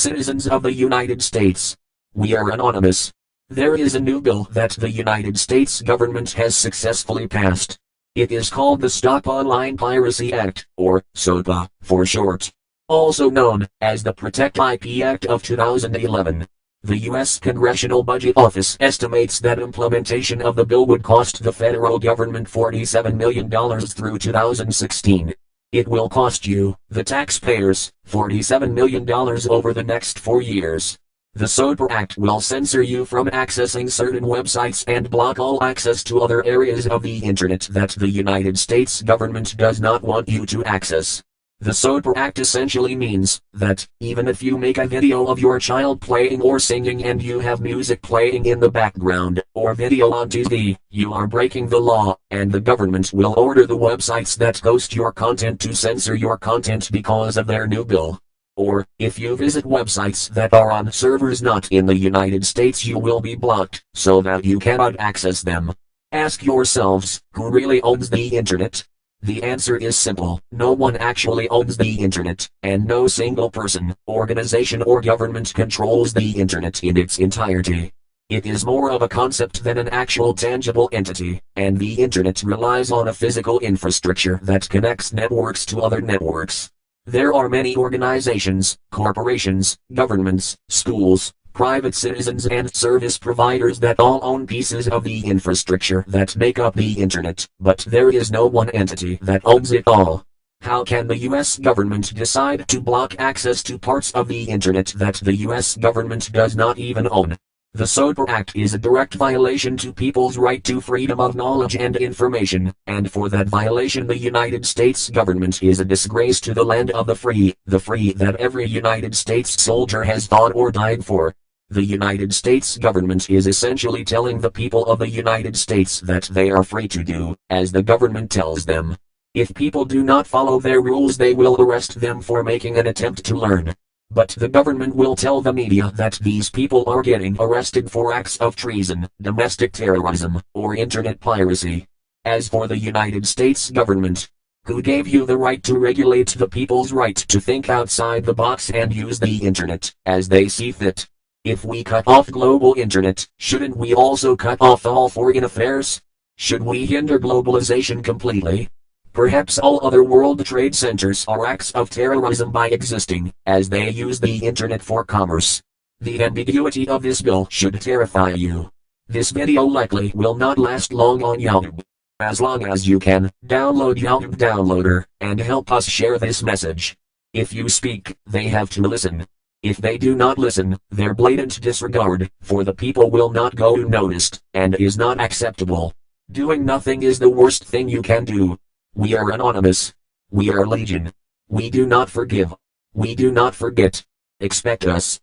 Citizens of the United States. We are anonymous. There is a new bill that the United States government has successfully passed. It is called the Stop Online Piracy Act, or SOPA, for short. Also known as the Protect IP Act of 2011. The US Congressional Budget Office estimates that implementation of the bill would cost the federal government $47 million through 2016. It will cost you, the taxpayers, $47 million over the next 4 years. The SOPA Act will censor you from accessing certain websites and block all access to other areas of the internet that the United States government does not want you to access. The SOPA Act essentially means that, even if you make a video of your child playing or singing and you have music playing in the background, or video on TV, you are breaking the law, and the government will order the websites that host your content to censor your content because of their new bill. Or, if you visit websites that are on servers not in the United States, you will be blocked, so that you cannot access them. Ask yourselves, who really owns the internet? The answer is simple: no one actually owns the internet, and no single person, organization or government controls the internet in its entirety. It is more of a concept than an actual tangible entity, and the internet relies on a physical infrastructure that connects networks to other networks. There are many organizations, corporations, governments, schools, private citizens and service providers that all own pieces of the infrastructure that make up the internet, but there is no one entity that owns it all. How can the US government decide to block access to parts of the internet that the US government does not even own? The SOPA Act is a direct violation to people's right to freedom of knowledge and information, and for that violation the United States government is a disgrace to the land of the free that every United States soldier has fought or died for. The United States government is essentially telling the people of the United States that they are free to do as the government tells them. If people do not follow their rules, they will arrest them for making an attempt to learn. But the government will tell the media that these people are getting arrested for acts of treason, domestic terrorism, or internet piracy. As for the United States government, who gave you the right to regulate the people's right to think outside the box and use the internet as they see fit? If we cut off global internet, shouldn't we also cut off all foreign affairs? Should we hinder globalization completely? Perhaps all other world trade centers are acts of terrorism by existing, as they use the internet for commerce. The ambiguity of this bill should terrify you. This video likely will not last long on YouTube. As long as you can, download YouTube Downloader, and help us share this message. If you speak, they have to listen. If they do not listen, their blatant disregard for the people will not go unnoticed, and is not acceptable. Doing nothing is the worst thing you can do. We are anonymous. We are legion. We do not forgive. We do not forget. Expect us.